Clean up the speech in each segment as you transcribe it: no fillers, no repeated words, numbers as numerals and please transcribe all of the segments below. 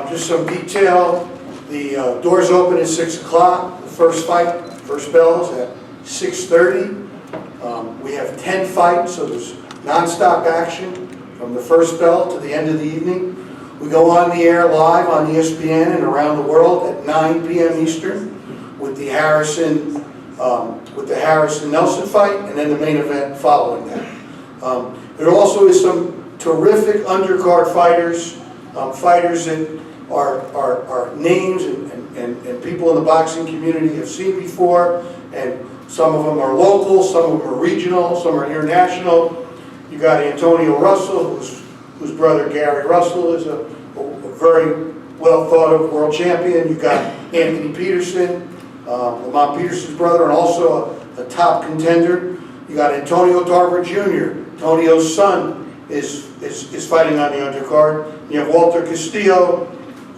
Just some detail. The doors open at 6 o'clock. The first bell is at 6:30. We have 10 fights, so there's non-stop action from the first bell to the end of the evening. We go on the air live on ESPN and around the world at 9 p.m. Eastern with the Harrison Nelson fight, and then the main event following that. There also is some terrific undercard fighters, fighters that are names and people in the boxing community have seen before, and some of them are local, some of them are regional, some are international. You got Antonio Russell, whose brother Gary Russell is a very well thought of world champion. You got Anthony Peterson, Lamont Peterson's brother, and also a top contender. You got Antonio Tarver Jr. Antonio's son is fighting on the undercard. You have Walter Castillo,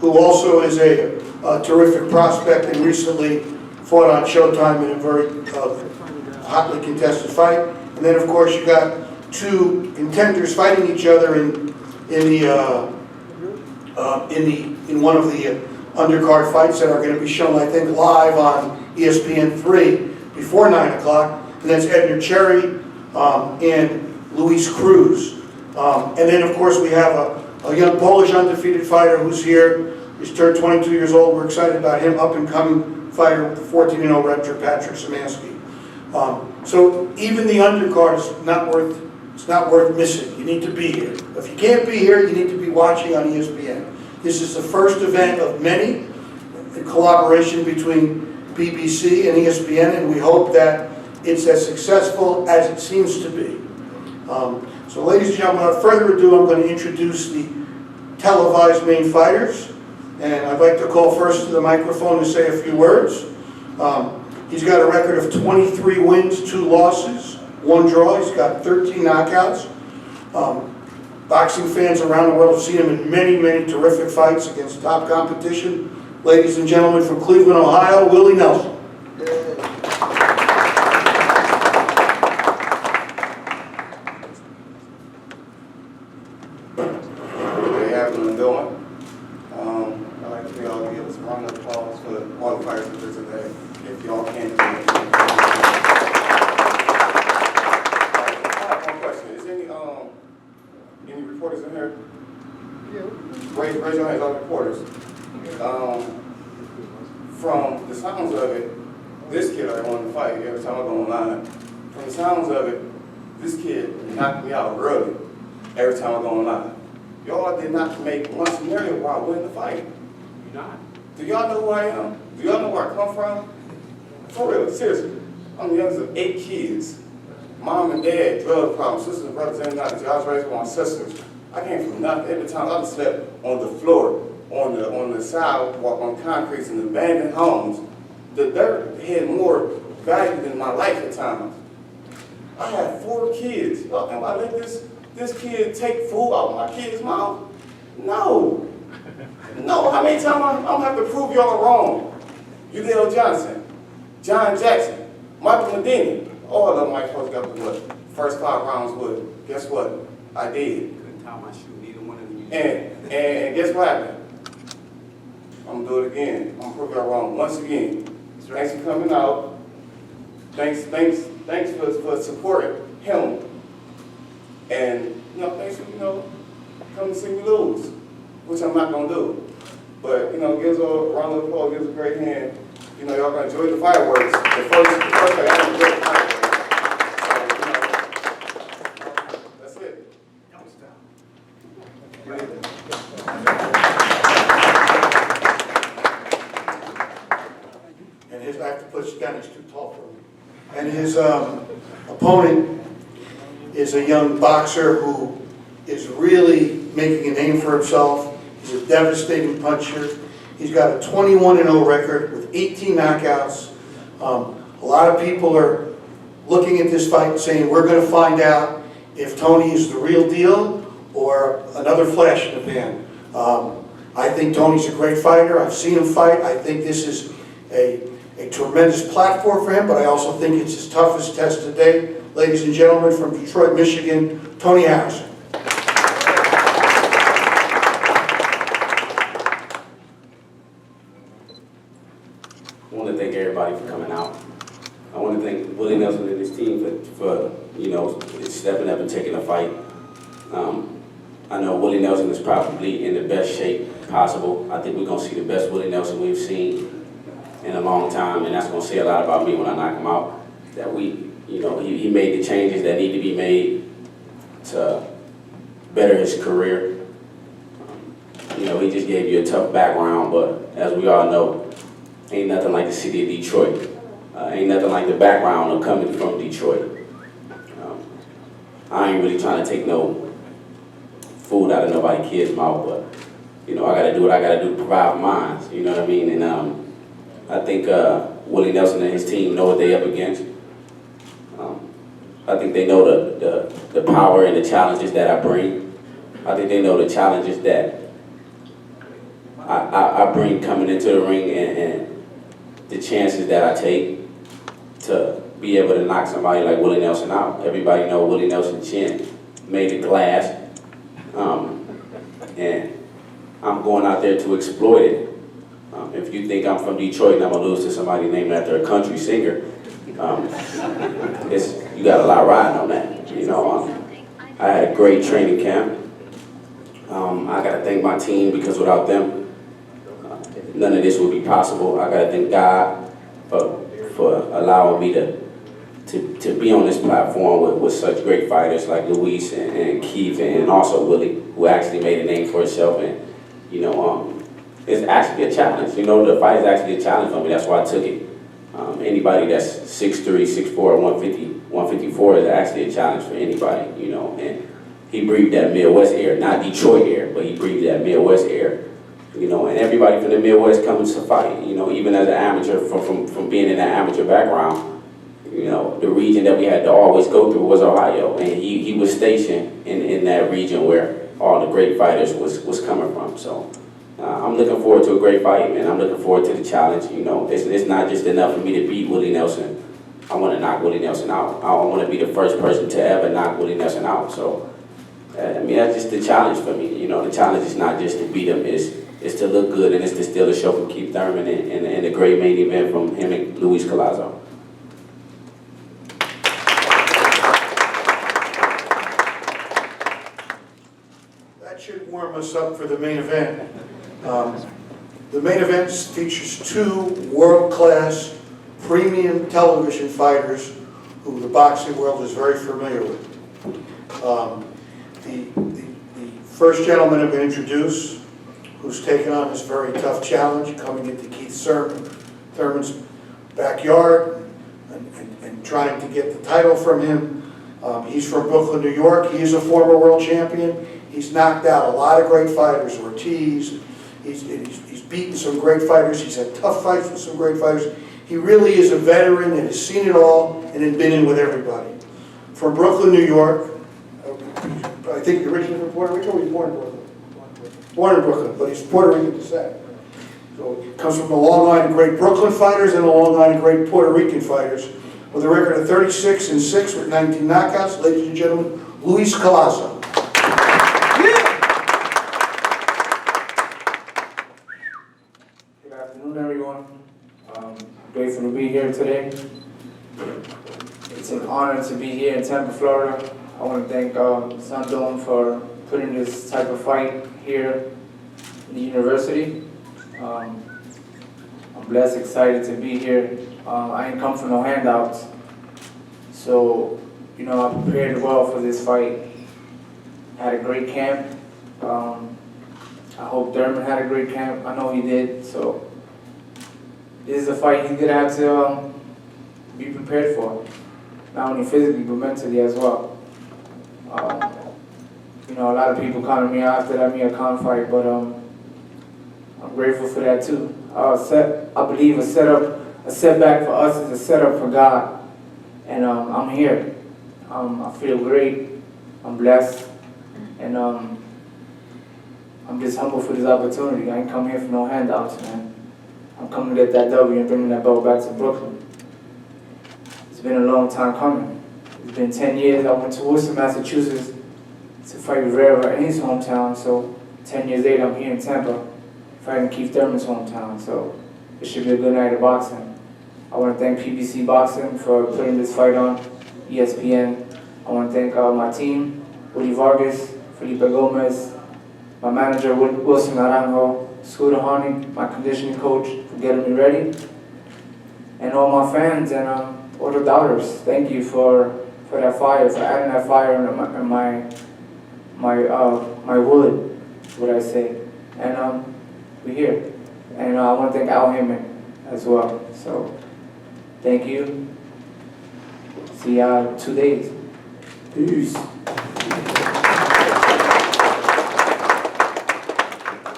who also is a terrific prospect and recently fought on Showtime in a very hotly contested fight. And then, of course, you got two contenders fighting each other in one of the undercard fights that are going to be shown, I think, live on ESPN3 before 9 o'clock. And that's Edner Cherry and Luis Cruz. And then, of course, we have a young Polish undefeated fighter who's here. He's turned 22 years old. We're excited about him, up-and-coming fighter with the 14-0 record, Patrick Szymanski. So even the undercard is not worth missing. You need to be here. If you can't be here, you need to be watching on ESPN. This is the first event of many in collaboration between BBC and ESPN, and we hope that it's as successful as it seems to be. So ladies and gentlemen, without further ado, I'm going to introduce the televised main fighters. And I'd like to call first to the microphone to say a few words. He's got a record of 23 wins, 2 losses, 1 draw. He's got 13 knockouts. Boxing fans around the world have seen him in many, many terrific fights against top competition. Ladies and gentlemen, from Cleveland, Ohio, Willie Nelson. Raise your hands, all reporters. From the sounds of it, this kid I want to fight every time I go online. From the sounds of it, this kid knocked me out early every time I go online. Y'all did not make one scenario where I win the fight. You're not. Do y'all know who I am? Do y'all know where I come from? For real, seriously. I'm the youngest of 8 kids. Mom and dad, drug problems, sisters and brothers, and not. I was raised with my sisters. I came from nothing. Every time I slept on the floor, on the sidewalk, on concrete in abandoned homes. The dirt had more value than my life at times. I had 4 kids. Y'all think I let this kid take food out of my kid's mouth? No. No, how many times I'm gonna have to prove y'all wrong? Udell Johnson, John Jackson, Michael Medina, all of them might supposed to got the what? First 5 rounds would. Guess what? I did. My shoe, neither one of them. And guess what happened? I'm gonna do it again. I'm gonna prove y'all wrong once again. Thanks for coming out. Thanks for supporting him. And thanks for coming to see me lose, which I'm not gonna do. But give us a round of applause, give us a great hand. Y'all gonna enjoy the fireworks. The first fight, I enjoy the fireworks. That's it. And I have to put you down, he's too tall for me. And his opponent is a young boxer who is really making a name for himself. He's a devastating puncher. He's got a 21-0 record with 18 knockouts. A lot of people are looking at this fight and saying, we're going to find out if Tony is the real deal or another flash in the pan. I think Tony's a great fighter. I've seen him fight. I think this is a tremendous platform for him, but I also think it's his toughest test to date. Ladies and gentlemen, from Detroit, Michigan, Tony Harrison. everybody for coming out. I want to thank Willie Nelson and his team for stepping up and taking a fight. I know Willie Nelson is probably in the best shape possible. I think we're going to see the best Willie Nelson we've seen in a long time, and that's going to say a lot about me when I knock him out. That he made the changes that need to be made to better his career. He just gave you a tough background, but as we all know, ain't nothing like the city of Detroit. Ain't nothing like the background of coming from Detroit. I ain't really trying to take no food out of nobody's kid's mouth, but I gotta do what I gotta do to provide for mine. You know what I mean? And I think Willie Nelson and his team know what they up against. I think they know the power and the challenges that I bring. I think they know the challenges that I bring coming into the ring and the chances that I take to be able to knock somebody like Willie Nelson out. Everybody know Willie Nelson's chin made of glass, and I'm going out there to exploit it. If you think I'm from Detroit and I'm gonna lose to somebody named after a country singer, you got a lot riding on that. I had a great training camp. I gotta thank my team because without them, none of this would be possible. I gotta thank God for allowing me to be on this platform with such great fighters like Luis and Keith and also Willie, who actually made a name for himself. And it's actually a challenge. The fight is actually a challenge for me. That's why I took it. Anybody that's 6'3", 6'4", 150, 154 is actually a challenge for anybody. And he breathed that Midwest air, not Detroit air, but he breathed that Midwest air. And everybody from the Midwest comes to fight. Even as an amateur, from being in that amateur background, the region that we had to always go through was Ohio, and he was stationed in that region where all the great fighters was coming from. So I'm looking forward to a great fight, man. I'm looking forward to the challenge. It's not just enough for me to beat Willie Nelson. I want to knock Willie Nelson out. I want to be the first person to ever knock Willie Nelson out. So that's just the challenge for me. The challenge is not just to beat him. It's to look good, and it's to steal the show from Keith Thurman and the great main event from him and Luis Collazo. That should warm us up for the main event. The main event features two world-class premium television fighters who the boxing world is very familiar with. The first gentleman I'm going to introduce, who's taken on this very tough challenge, coming into Keith Thurman's backyard and trying to get the title from him. He's from Brooklyn, New York. He is a former world champion. He's knocked out a lot of great fighters, Ortiz. He's beaten some great fighters. He's had tough fights with some great fighters. He really is a veteran and has seen it all and has been in with everybody. From Brooklyn, New York. I think originally from Puerto Rico. He was born in Brooklyn. Born in Brooklyn, but he's Puerto Rican descent. So he comes from a long line of great Brooklyn fighters and a long line of great Puerto Rican fighters. With a record of 36-6 with 19 knockouts, ladies and gentlemen, Luis Collazo. Good afternoon, everyone. Grateful to be here today. It's an honor to be here in Tampa, Florida. I want to thank Sun Dome for putting this type of fight here in the university. I'm blessed, excited to be here. I ain't come for no handouts. So, I prepared well for this fight. Had a great camp. I hope Thurman had a great camp. I know he did. So, this is a fight he's going to have to be prepared for. Not only physically, but mentally as well. A lot of people calling me after that Mia-Khan fight, but I'm grateful for that too. I believe a setback for us is a setup for God, and I'm here. I feel great. I'm blessed, and I'm just humble for this opportunity. I ain't come here for no handouts, man. I'm coming to get that W and bringing that belt back to Brooklyn. It's been a long time coming. It's been 10 years. I went to Worcester, Massachusetts to fight Rivera in his hometown, so 10 years later I'm here in Tampa fighting Keith Thurman's hometown, so it should be a good night of boxing. I want to thank PBC Boxing for putting this fight on, ESPN. I want to thank my team, Woody Vargas, Felipe Gomez, my manager, Wilson Naranjo, Scooter Harney, my conditioning coach for getting me ready, and all my fans and all the doubters. Thank you for that fire, for adding that fire in my wood, is what I say. And we're here. And I want to thank Al Heyman as well. So, thank you. See y'all 2 days. Peace. Of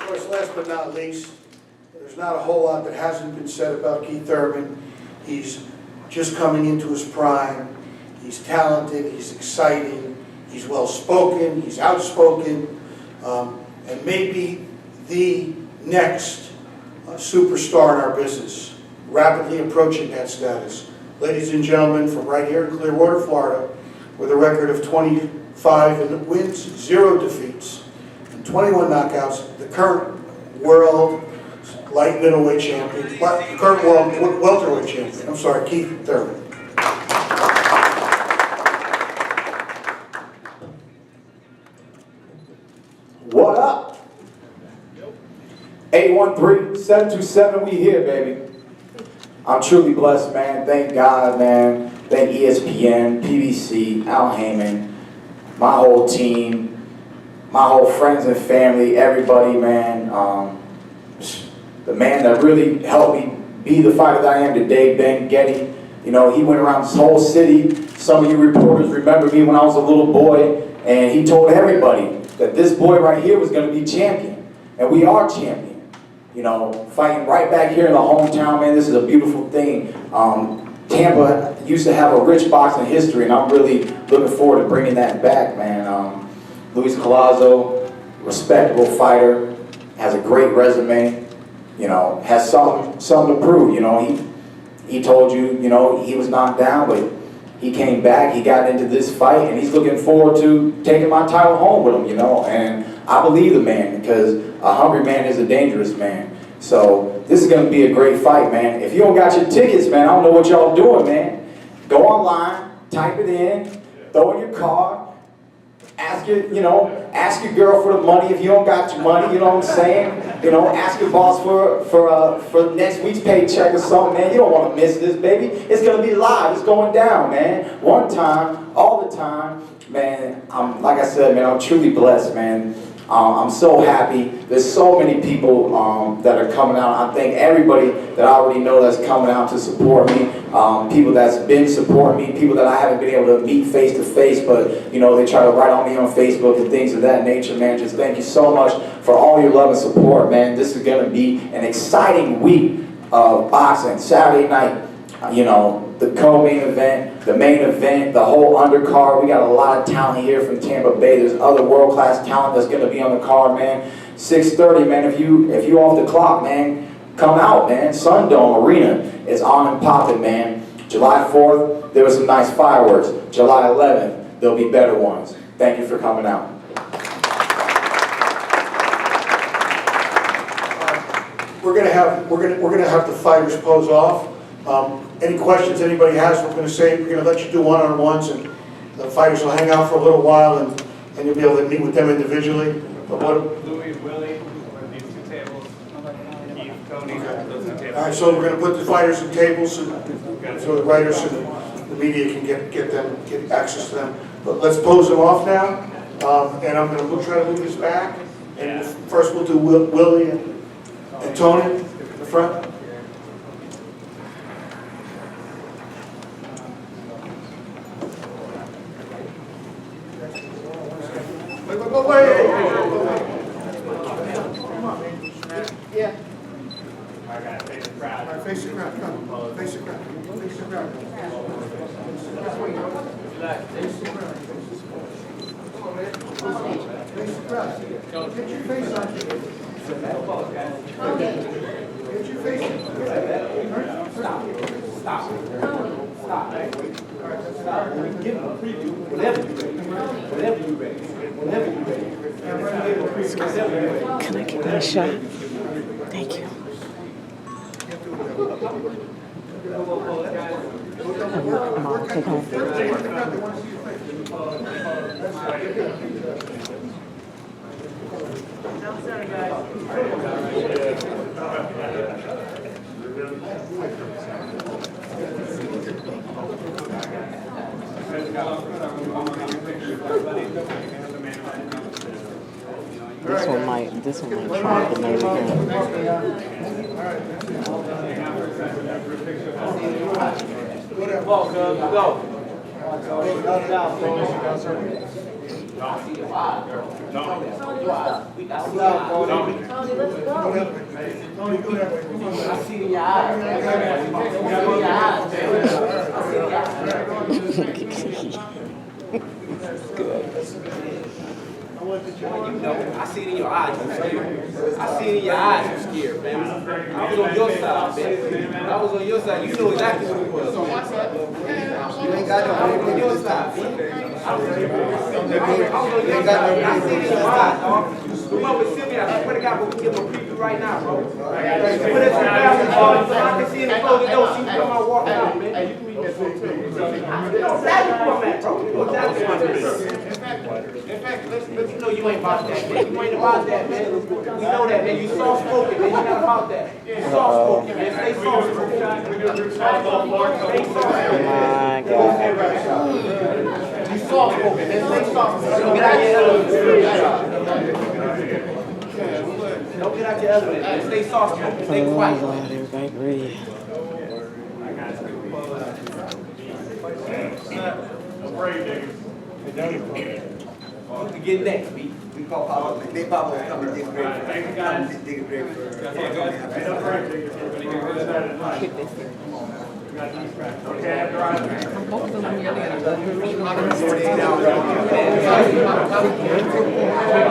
course, last but not least, there's not a whole lot that hasn't been said about Keith Thurman. He's just coming into his prime. He's talented, he's exciting, he's well-spoken, he's outspoken, and maybe the next superstar in our business, rapidly approaching that status. Ladies and gentlemen, from right here in Clearwater, Florida, with a record of 25 wins, 0 defeats, and 21 knockouts, the current world light middleweight champion, current world welterweight champion, I'm sorry, Keith Thurman. What up? 813-727, we here, baby. I'm truly blessed, man. Thank God, man. Thank ESPN, PBC, Al Heyman, my whole team, my whole friends and family, everybody, man. The man that really helped me be the fighter that I am today, Ben Getty. You know, he went around this whole city. Some of you reporters remember me when I was a little boy, and he told everybody that this boy right here was going to be champion. And we are champion. You know, fighting right back here in the hometown, man, this is a beautiful thing. Tampa used to have a rich boxing history, and I'm really looking forward to bringing that back, man. Luis Collazo, respectable fighter, has a great resume, you know, has something to prove. You know, he told you, you know, he was knocked down, but he came back, he got into this fight, and he's looking forward to taking my title home with him, you know. And I believe the man, because a hungry man is a dangerous man. So this is going to be a great fight, man. If you don't got your tickets, man, I don't know what y'all doing, man. Go online, type it in, throw in your card, ask your girl for the money if you don't got your money, you know what I'm saying? You know, ask your boss for next week's paycheck or something, man. You don't want to miss this, baby. It's going to be live. It's going down, man. One time, all the time, man. Like I said, man, I'm truly blessed, man. I'm so happy. There's so many people that are coming out. I thank everybody that I already know that's coming out to support me. People that's been supporting me. People that I haven't been able to meet face to face, but you know, they try to write on me on Facebook and things of that nature, man. Just thank you so much for all your love and support, man. This is going to be an exciting week of boxing. Saturday night, you know, the co-main event, the main event, the whole undercard. We got a lot of talent here from Tampa Bay. There's other world-class talent that's going to be on the card, man. 6:30, man. If you off the clock, man, come out, man. Sundome Arena is on and popping, man. July 4th, there was some nice fireworks. July 11th, there'll be better ones. Thank you for coming out. We're gonna have the fighters pose off. Any questions anybody has, we're gonna let you do one-on-ones, and the fighters will hang out for a little while, and you'll be able to meet with them individually. But Louis, Willie, these 2 tables. Keith, Tony, those 2 tables. all right, so we're gonna put the fighters in tables, so the writers and the media can get access to them. But let's pose them off now, and we'll try to move this back. And first we'll do Willie and Tony in the front. Wait. Yeah. I gotta face the crowd. All right, face the crowd, come. Face the crowd. Face the crowd. Face the crowd. Come on, man. Face the crowd. Get your face on. Get your face on. Stop. Stop. Give them a preview whenever you're ready. Whenever you're ready. Whenever you're ready. Can I get that shot? Thank you. Come on, take home. This one might trump the main event. I see it in your eyes, you're scared. I see it in your eyes, you're scared, man. I was on your side, man. I was on your side. You know exactly what it was. You ain't got no on your side. I see it in your eyes, dog. Come on with Sylvia. I swear to God, but we can give him a preview right now, bro. Put it in the bathroom, so I can see in the closing door. She can come out walking out, man. You can read that book, too. You know exactly where I'm at, bro. You know exactly where I'm at. In fact, let's you know you ain't about that, man. You ain't about that, man. We know that, man. You soft-spoken, man. You're not about that. You soft-spoken, man. Stay soft-spoken. Stay soft-spoken. My God. You soft-spoken, man. Stay soft-spoken. Don't get out your element. Don't get out your element, man. Stay soft-spoken. Stay quiet. Oh, God, everybody ready. To get next, B. We call Pablo. They Pablo come and dig a grave. Thank you, guys. Dig a grave for. Okay, after I. I'm